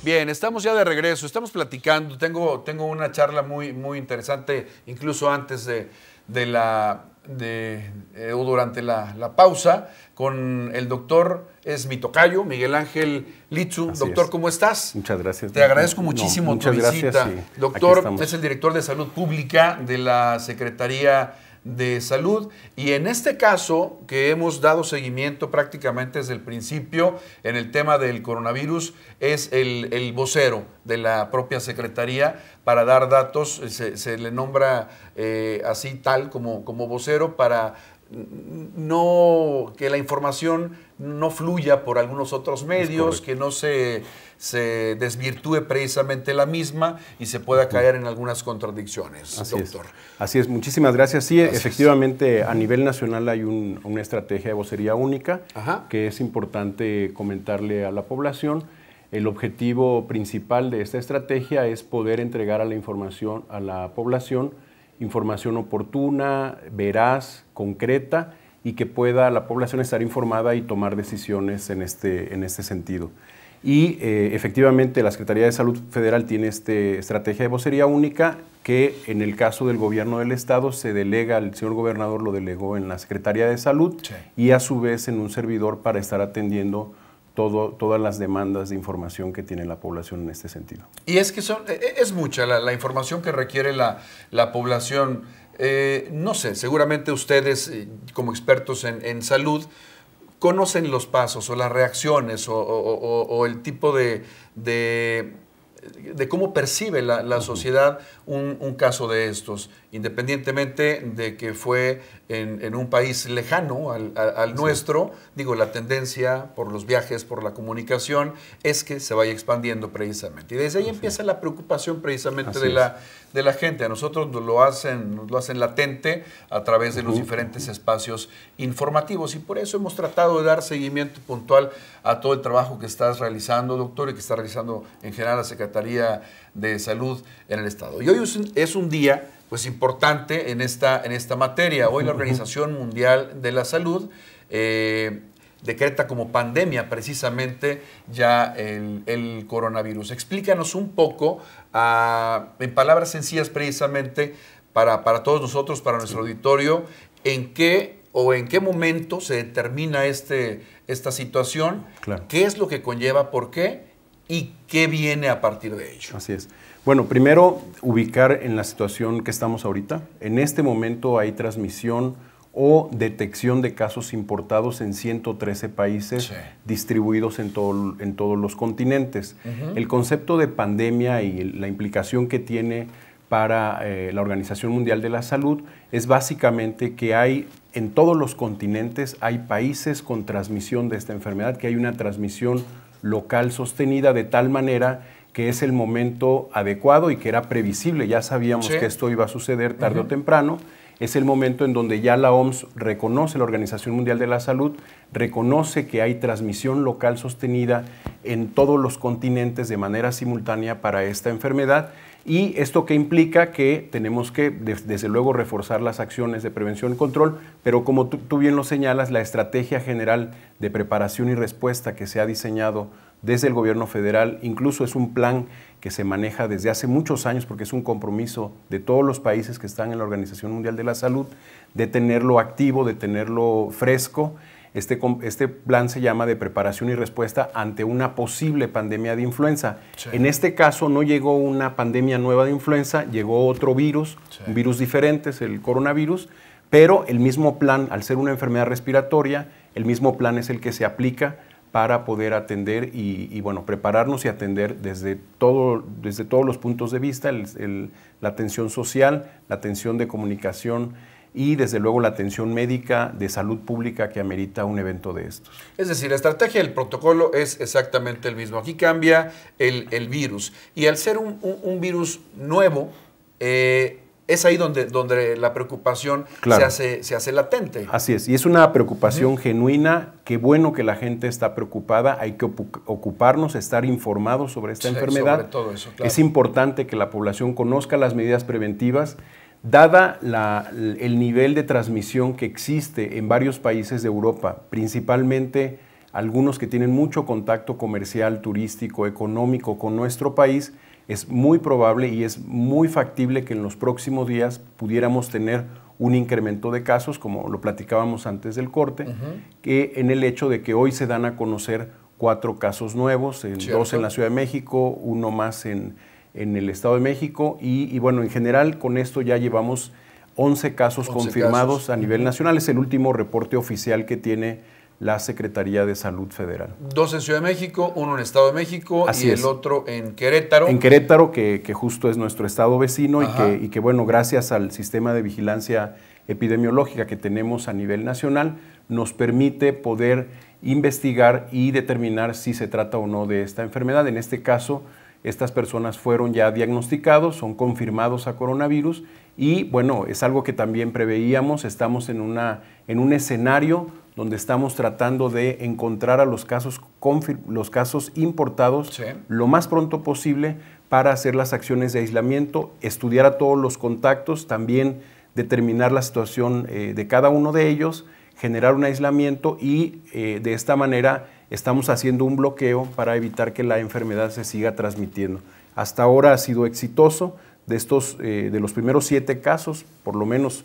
Bien, estamos ya de regreso, estamos platicando, tengo una charla muy interesante, incluso antes o durante la pausa, con el doctor, es mi tocayo, Miguel Ángel Litzu. Así doctor, es. ¿Cómo estás? Muchas gracias. Te agradezco muchísimo tu muchas visita. gracias, sí. Doctor, es el director de Salud Pública de la Secretaría de Salud, y en este caso que hemos dado seguimiento prácticamente desde el principio en el tema del coronavirus, es el vocero de la propia Secretaría para dar datos. Se le nombra así tal como vocero para que la información no fluya por algunos otros medios, que no se desvirtúe precisamente la misma y se pueda caer en algunas contradicciones, doctor. Así es, muchísimas gracias. Sí, Gracias. Efectivamente, a nivel nacional hay una estrategia de vocería única. Ajá. Que es importante comentarle a la población. El objetivo principal de esta estrategia es poder entregar a la población información oportuna, veraz, concreta, y que pueda la población estar informada y tomar decisiones en este sentido. Y efectivamente la Secretaría de Salud Federal tiene esta estrategia de vocería única que en el caso del gobierno del estado se delega, el señor gobernador lo delegó en la Secretaría de Salud, sí, y a su vez en un servidor para estar atendiendo todas las demandas de información que tiene la población en este sentido. Y es que es mucha la información que requiere la población. No sé, seguramente ustedes como expertos en salud conocen los pasos o las reacciones o el tipo de cómo percibe la sociedad un caso de estos, independientemente de que fue en un país lejano al nuestro. Digo, la tendencia por los viajes, por la comunicación, es que se vaya expandiendo precisamente. Y desde ahí empieza la preocupación precisamente de la gente. A nosotros nos lo hacen latente a través de los diferentes espacios informativos, y por eso hemos tratado de dar seguimiento puntual a todo el trabajo que estás realizando, doctor, y que está realizando en general la Secretaría de Salud en el Estado. Y hoy es un día pues importante en esta materia. Hoy la Organización Mundial de la Salud decreta como pandemia precisamente ya el coronavirus. Explícanos un poco, en palabras sencillas precisamente, para todos nosotros, para nuestro auditorio, en qué momento se determina esta situación, claro, qué es lo que conlleva, por qué y qué viene a partir de ello. Así es. Bueno, primero ubicar en la situación que estamos ahorita. En este momento hay transmisión o detección de casos importados en 113 países, sí, distribuidos en todos los continentes. El concepto de pandemia y la implicación que tiene para la Organización Mundial de la Salud es básicamente que hay en todos los continentes, hay países con transmisión de esta enfermedad, que hay una transmisión local sostenida de tal manera que es el momento adecuado y que era previsible. Ya sabíamos, sí, que esto iba a suceder tarde o temprano. Es el momento en donde ya la OMS reconoce, la Organización Mundial de la Salud, reconoce que hay transmisión local sostenida en todos los continentes de manera simultánea para esta enfermedad. Y esto que implica que tenemos que, desde luego, reforzar las acciones de prevención y control, pero como tú bien lo señalas, la estrategia general de preparación y respuesta que se ha diseñado desde el gobierno federal, incluso es un plan que se maneja desde hace muchos años, porque es un compromiso de todos los países que están en la Organización Mundial de la Salud, de tenerlo activo, de tenerlo fresco. Este plan se llama de preparación y respuesta ante una posible pandemia de influenza. Sí. En este caso no llegó una pandemia nueva de influenza, llegó otro virus, sí, un virus diferente, es el coronavirus, pero el mismo plan, al ser una enfermedad respiratoria, el mismo plan es el que se aplica para poder atender y bueno, prepararnos y atender desde todos los puntos de vista, la atención social, la atención de comunicación y desde luego la atención médica de salud pública que amerita un evento de estos. Es decir, la estrategia del protocolo es exactamente el mismo. Aquí cambia el virus, y al ser un virus nuevo, es ahí donde la preocupación, claro, se hace latente. Así es, y es una preocupación genuina. Qué bueno que la gente está preocupada, hay que ocuparnos, estar informados sobre esta enfermedad. Sobre todo eso, claro. Es importante que la población conozca las medidas preventivas. Dada el nivel de transmisión que existe en varios países de Europa, principalmente algunos que tienen mucho contacto comercial, turístico, económico con nuestro país, es muy probable y es muy factible que en los próximos días pudiéramos tener un incremento de casos, como lo platicábamos antes del corte, que en el hecho de que hoy se dan a conocer 4 casos nuevos, 2 en la Ciudad de México, 1 más en el Estado de México, y bueno, en general con esto ya llevamos 11 casos confirmados a nivel nacional. Es el último reporte oficial que tiene la Secretaría de Salud Federal. 2 en Ciudad de México, 1 en Estado de México. Así y el otro en Querétaro. En Querétaro, que justo es nuestro estado vecino y que, bueno, gracias al sistema de vigilancia epidemiológica que tenemos a nivel nacional, nos permite poder investigar y determinar si se trata o no de esta enfermedad. En este caso, estas personas fueron ya diagnosticados, son confirmados a coronavirus y, bueno, es algo que también preveíamos. Estamos en un escenario donde estamos tratando de encontrar a los casos importados lo más pronto posible para hacer las acciones de aislamiento, estudiar a todos los contactos, también determinar la situación de cada uno de ellos, generar un aislamiento y de esta manera estamos haciendo un bloqueo para evitar que la enfermedad se siga transmitiendo. Hasta ahora ha sido exitoso. De los primeros 7 casos, por lo menos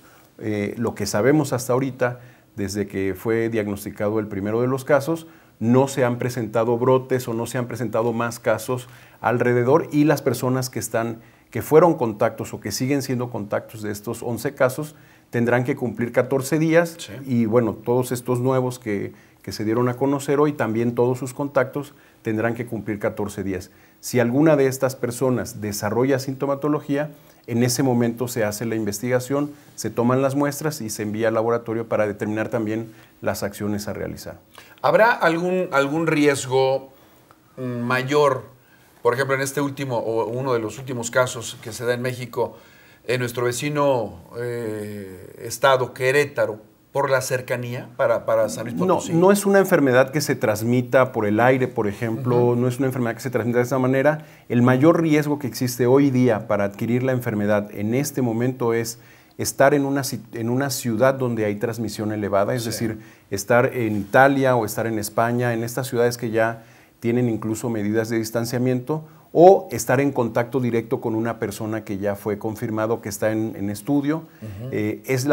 lo que sabemos hasta ahorita, desde que fue diagnosticado el primero de los casos, no se han presentado brotes o no se han presentado más casos alrededor y las personas que fueron contactos o que siguen siendo contactos de estos 11 casos tendrán que cumplir 14 días y bueno, todos estos nuevos que se dieron a conocer hoy, también todos sus contactos tendrán que cumplir 14 días. Si alguna de estas personas desarrolla sintomatología, en ese momento se hace la investigación, se toman las muestras y se envía al laboratorio para determinar también las acciones a realizar. ¿Habrá algún riesgo mayor, por ejemplo, en este último o uno de los últimos casos que se da en México, en nuestro vecino estado, Querétaro, por la cercanía para San Luis Potosí? No es una enfermedad que se transmita por el aire, por ejemplo, no es una enfermedad que se transmita de esa manera. El mayor riesgo que existe hoy día para adquirir la enfermedad en este momento es estar en una ciudad donde hay transmisión elevada, es decir, estar en Italia o estar en España, en estas ciudades que ya tienen incluso medidas de distanciamiento, o estar en contacto directo con una persona que ya fue confirmado que está en estudio. Es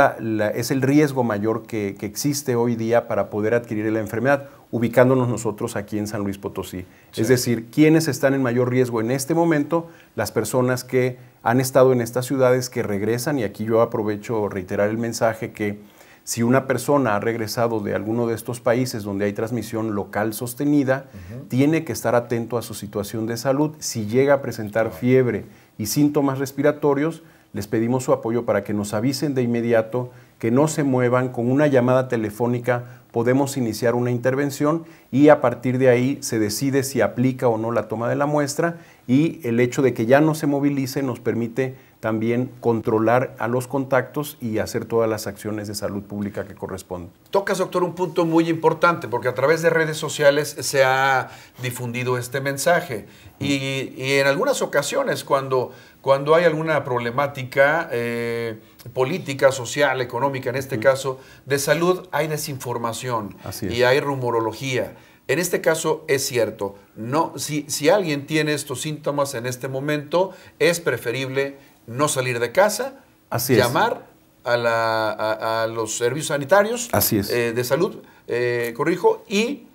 el riesgo mayor que existe hoy día para poder adquirir la enfermedad, ubicándonos nosotros aquí en San Luis Potosí. Es decir, ¿quiénes están en mayor riesgo en este momento? Las personas que han estado en estas ciudades, que regresan, y aquí yo aprovecho reiterar el mensaje que si una persona ha regresado de alguno de estos países donde hay transmisión local sostenida, tiene que estar atento a su situación de salud. Si llega a presentar fiebre y síntomas respiratorios, les pedimos su apoyo para que nos avisen de inmediato, que no se muevan. Con una llamada telefónica podemos iniciar una intervención y a partir de ahí se decide si aplica o no la toma de la muestra, y el hecho de que ya no se movilice nos permite también controlar a los contactos y hacer todas las acciones de salud pública que corresponden. Tocas, doctor, un punto muy importante, porque a través de redes sociales se ha difundido este mensaje y en algunas ocasiones cuando hay alguna problemática política, social, económica, en este caso de salud, hay desinformación y hay rumorología. En este caso es cierto, si alguien tiene estos síntomas en este momento, es preferible no salir de casa, llamar a los servicios sanitarios de salud, y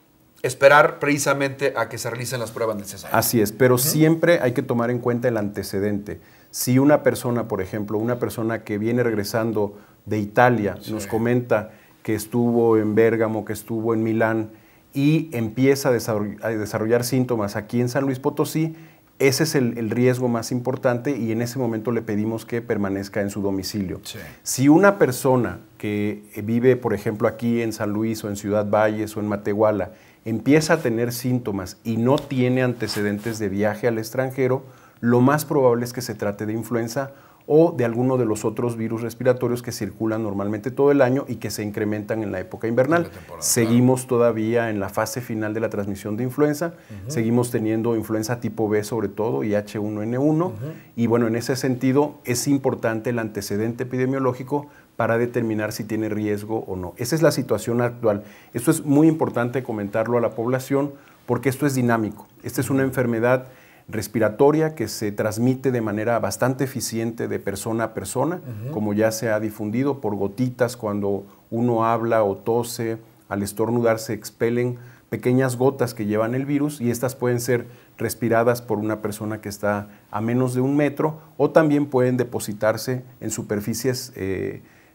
esperar precisamente a que se realicen las pruebas necesarias. Así es, pero siempre hay que tomar en cuenta el antecedente. Si una persona, por ejemplo, una persona que viene regresando de Italia, nos comenta que estuvo en Bérgamo, que estuvo en Milán y empieza a desarrollar síntomas aquí en San Luis Potosí, ese es el riesgo más importante y en ese momento le pedimos que permanezca en su domicilio. Si una persona que vive, por ejemplo, aquí en San Luis o en Ciudad Valles o en Matehuala, empieza a tener síntomas y no tiene antecedentes de viaje al extranjero, lo más probable es que se trate de influenza o de alguno de los otros virus respiratorios que circulan normalmente todo el año y que se incrementan en la época invernal. Seguimos todavía en la fase final de la transmisión de influenza, seguimos teniendo influenza tipo B sobre todo y H1N1, y bueno, en ese sentido es importante el antecedente epidemiológico para determinar si tiene riesgo o no. Esa es la situación actual. Esto es muy importante comentarlo a la población porque esto es dinámico. Esta es una enfermedad respiratoria que se transmite de manera bastante eficiente de persona a persona, como ya se ha difundido, por gotitas cuando uno habla o tose, al estornudar se expelen pequeñas gotas que llevan el virus y estas pueden ser respiradas por una persona que está a menos de 1 metro o también pueden depositarse en superficies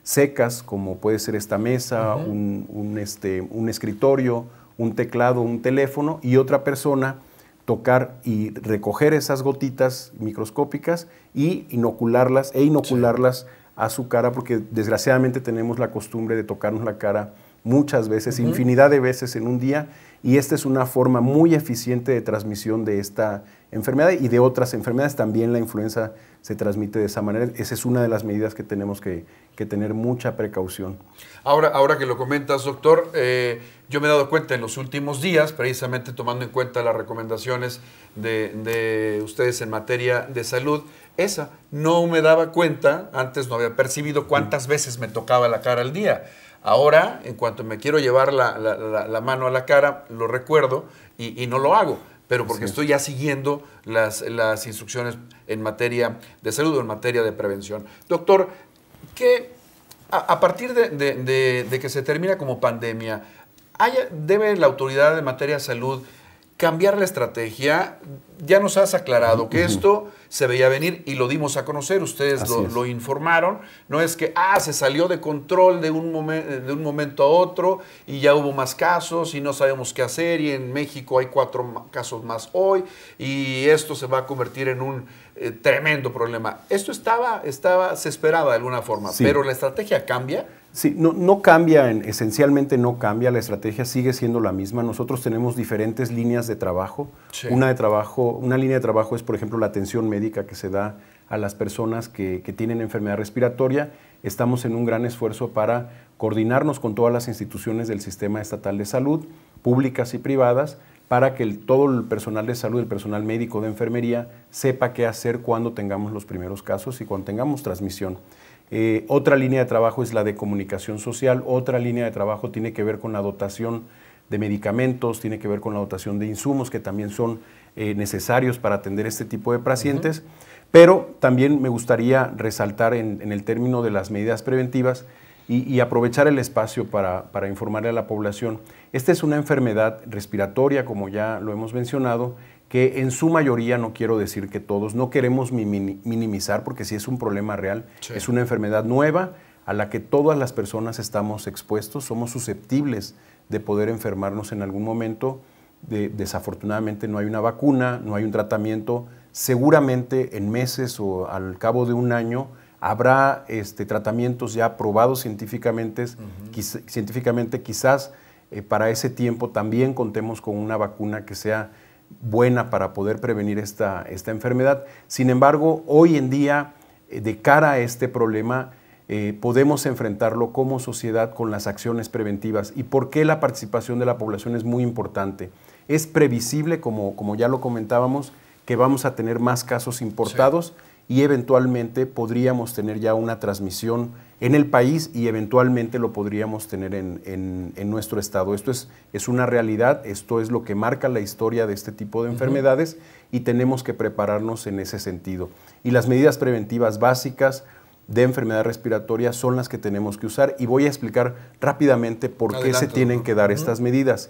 secas, como puede ser esta mesa, un escritorio, un teclado, un teléfono, y otra persona tocar y recoger esas gotitas microscópicas y inocularlas a su cara, porque desgraciadamente tenemos la costumbre de tocarnos la cara muchas veces, infinidad de veces en un día, y esta es una forma muy eficiente de transmisión de esta enfermedad y de otras enfermedades. También la influenza se transmite de esa manera. Esa es una de las medidas que tenemos que tener mucha precaución. Ahora que lo comentas, doctor, yo me he dado cuenta en los últimos días, precisamente tomando en cuenta las recomendaciones de ustedes en materia de salud, no me daba cuenta, antes no había percibido cuántas veces me tocaba la cara al día. Ahora, en cuanto me quiero llevar la mano a la cara, lo recuerdo y no lo hago, pero porque estoy ya siguiendo las instrucciones en materia de salud o en materia de prevención. Doctor, a partir de que se termina como pandemia, ¿debe la autoridad en materia de salud cambiar la estrategia? Ya nos has aclarado que esto se veía venir y lo dimos a conocer, ustedes lo informaron. No es que se salió de control de un momento a otro y ya hubo más casos y no sabemos qué hacer, y en México hay 4 casos más hoy y esto se va a convertir en un tremendo problema. Esto se esperaba de alguna forma, pero ¿la estrategia cambia? Sí, no cambia, esencialmente no cambia, la estrategia sigue siendo la misma. Nosotros tenemos diferentes líneas de trabajo. Sí. Una línea de trabajo es, por ejemplo, la atención médica que se da a las personas que tienen enfermedad respiratoria. Estamos en un gran esfuerzo para coordinarnos con todas las instituciones del sistema estatal de salud, públicas y privadas, para que todo el personal de salud, el personal médico de enfermería, sepa qué hacer cuando tengamos los primeros casos y cuando tengamos transmisión. Otra línea de trabajo es la de comunicación social. Otra línea de trabajo tiene que ver con la dotación de medicamentos, tiene que ver con la dotación de insumos que también son necesarios para atender este tipo de pacientes. Pero también me gustaría resaltar en el término de las medidas preventivas y aprovechar el espacio para informarle a la población. Esta es una enfermedad respiratoria, como ya lo hemos mencionado, que en su mayoría, no quiero decir que todos, no queremos minimizar, porque sí es un problema real, es una enfermedad nueva a la que todas las personas estamos expuestos, somos susceptibles de poder enfermarnos en algún momento. Desafortunadamente no hay una vacuna, no hay un tratamiento. Seguramente en meses o al cabo de un año habrá tratamientos ya probados científicamente, quizás para ese tiempo también contemos con una vacuna que sea buena para poder prevenir esta enfermedad. Sin embargo, hoy en día, de cara a este problema, podemos enfrentarlo como sociedad con las acciones preventivas. ¿Y por qué la participación de la población es muy importante? Es previsible, como ya lo comentábamos, que vamos a tener más casos importados y eventualmente podríamos tener ya una transmisión en el país y eventualmente lo podríamos tener en nuestro estado. Esto es una realidad, esto es lo que marca la historia de este tipo de enfermedades y tenemos que prepararnos en ese sentido. Y las medidas preventivas básicas de enfermedad respiratoria son las que tenemos que usar y voy a explicar rápidamente por qué se tienen que dar estas medidas.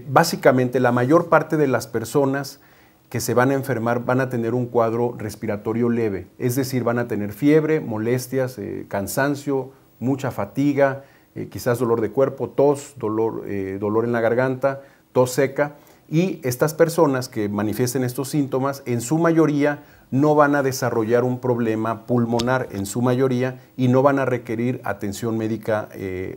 Básicamente, la mayor parte de las personas que se van a enfermar van a tener un cuadro respiratorio leve, es decir, van a tener fiebre, molestias, cansancio, mucha fatiga, quizás dolor de cuerpo, tos, dolor en la garganta, tos seca, y estas personas que manifiesten estos síntomas, en su mayoría no van a desarrollar un problema pulmonar, en su mayoría, y no van a requerir atención médica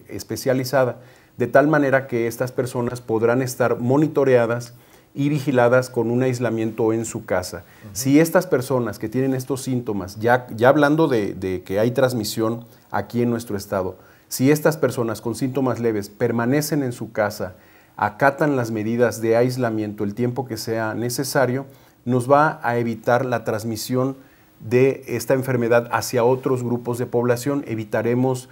especializada, de tal manera que estas personas podrán estar monitoreadas y vigiladas con un aislamiento en su casa. Si estas personas que tienen estos síntomas, ya hablando de que hay transmisión aquí en nuestro estado, si estas personas con síntomas leves permanecen en su casa, acatan las medidas de aislamiento el tiempo que sea necesario, nos va a evitar la transmisión de esta enfermedad hacia otros grupos de población, evitaremos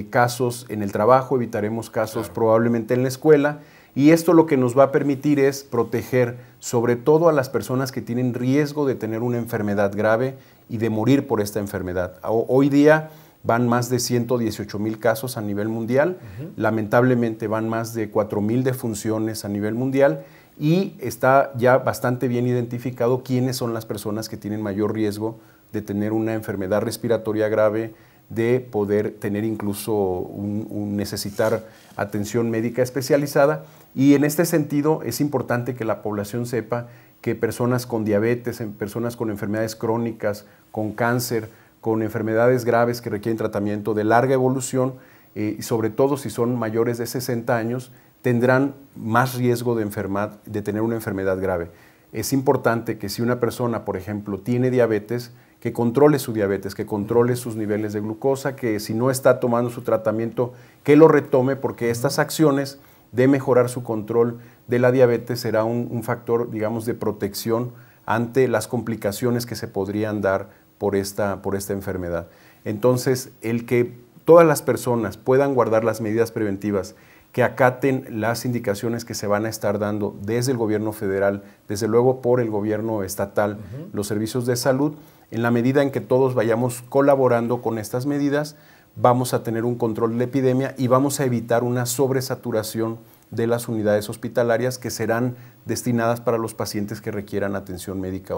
casos en el trabajo, evitaremos casos probablemente en la escuela, y esto lo que nos va a permitir es proteger sobre todo a las personas que tienen riesgo de tener una enfermedad grave y de morir por esta enfermedad. Hoy día van más de 118,000 casos a nivel mundial, lamentablemente van más de 4,000 defunciones a nivel mundial, y está ya bastante bien identificado quiénes son las personas que tienen mayor riesgo de tener una enfermedad respiratoria grave, de poder tener incluso necesitar atención médica especializada. Y en este sentido es importante que la población sepa que personas con diabetes, personas con enfermedades crónicas, con cáncer, con enfermedades graves que requieren tratamiento de larga evolución, y sobre todo si son mayores de 60 años, tendrán más riesgo de tener una enfermedad grave. Es importante que si una persona, por ejemplo, tiene diabetes, que controle su diabetes, que controle sus niveles de glucosa, que si no está tomando su tratamiento, que lo retome, porque estas acciones de mejorar su control de la diabetes será un factor, digamos, de protección ante las complicaciones que se podrían dar por esta enfermedad. Entonces, el que todas las personas puedan guardar las medidas preventivas, que acaten las indicaciones que se van a estar dando desde el gobierno federal, desde luego por el gobierno estatal, los servicios de salud, en la medida en que todos vayamos colaborando con estas medidas, vamos a tener un control de la epidemia y vamos a evitar una sobresaturación de las unidades hospitalarias que serán destinadas para los pacientes que requieran atención médica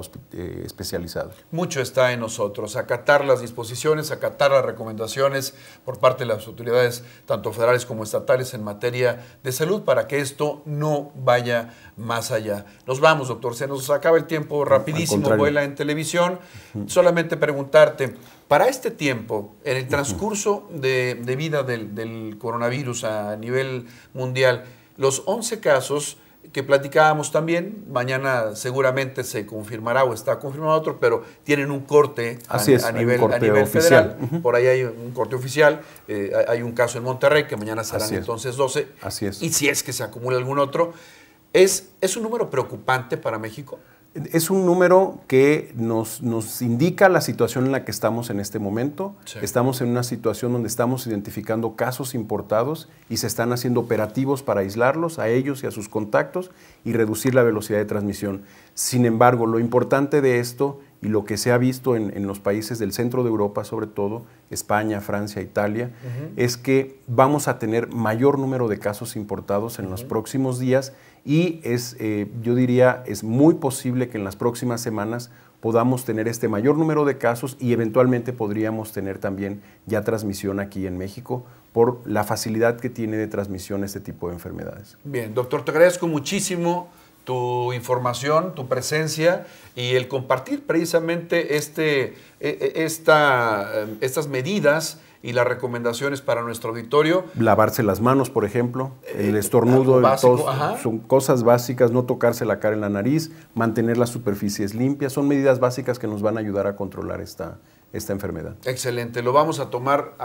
especializada. Mucho está en nosotros, acatar las disposiciones, acatar las recomendaciones por parte de las autoridades, tanto federales como estatales, en materia de salud, para que esto no vaya más allá. Nos vamos, doctor, se nos acaba el tiempo rapidísimo, vuela en televisión. Solamente preguntarte, para este tiempo, en el transcurso de vida del coronavirus a nivel mundial, los 11 casos que platicábamos también, mañana seguramente se confirmará o está confirmado otro, pero tienen un corte a nivel federal. Por ahí hay un corte oficial, hay un caso en Monterrey que mañana serán entonces 12. Así es. Y si es que se acumula algún otro, ¿es un número preocupante para México? Es un número que nos indica la situación en la que estamos en este momento. Sí. Estamos en una situación donde estamos identificando casos importados y se están haciendo operativos para aislarlos a ellos y a sus contactos y reducir la velocidad de transmisión. Sin embargo, lo importante de esto y lo que se ha visto en los países del centro de Europa, sobre todo, España, Francia, Italia, es que vamos a tener mayor número de casos importados en los próximos días y yo diría, es muy posible que en las próximas semanas podamos tener este mayor número de casos y eventualmente podríamos tener también ya transmisión aquí en México por la facilidad que tiene de transmisión este tipo de enfermedades. Bien, doctor, te agradezco muchísimo tu información, tu presencia y el compartir precisamente estas medidas y las recomendaciones para nuestro auditorio. Lavarse las manos, por ejemplo, el estornudo, son cosas básicas, no tocarse la cara en la nariz, mantener las superficies limpias, son medidas básicas que nos van a ayudar a controlar esta enfermedad. Excelente, lo vamos a tomar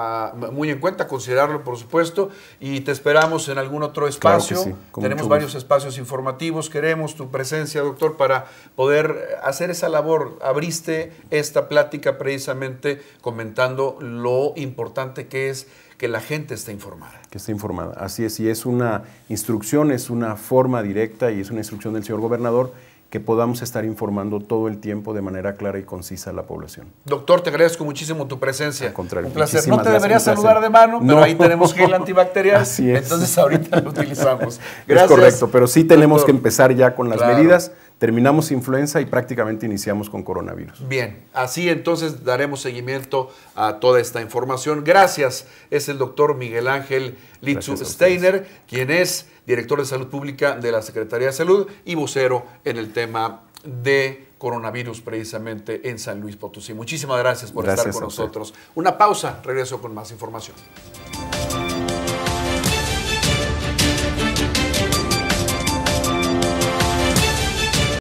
muy en cuenta, considerarlo por supuesto, y te esperamos en algún otro espacio. Claro que sí, tenemos varios espacios informativos, queremos tu presencia, doctor, para poder hacer esa labor. Abriste esta plática precisamente comentando lo importante que es que la gente esté informada. Que esté informada, así es, y es una instrucción, es una forma directa y es una instrucción del señor gobernador que podamos estar informando todo el tiempo de manera clara y concisa a la población. Doctor, te agradezco muchísimo tu presencia. Al contrario, un placer. No te deberías saludar de mano, pero ahí tenemos gel antibacterial. Así es. Entonces ahorita lo utilizamos. Gracias. Es correcto, pero sí tenemos que empezar ya con las medidas. Terminamos influenza y prácticamente iniciamos con coronavirus. Bien, así entonces daremos seguimiento a toda esta información. Gracias. Es el doctor Miguel Ángel Litzu-Steiner, quien es director de Salud Pública de la Secretaría de Salud y vocero en el tema de coronavirus precisamente en San Luis Potosí. Muchísimas gracias por estar con nosotros. Una pausa, regreso con más información.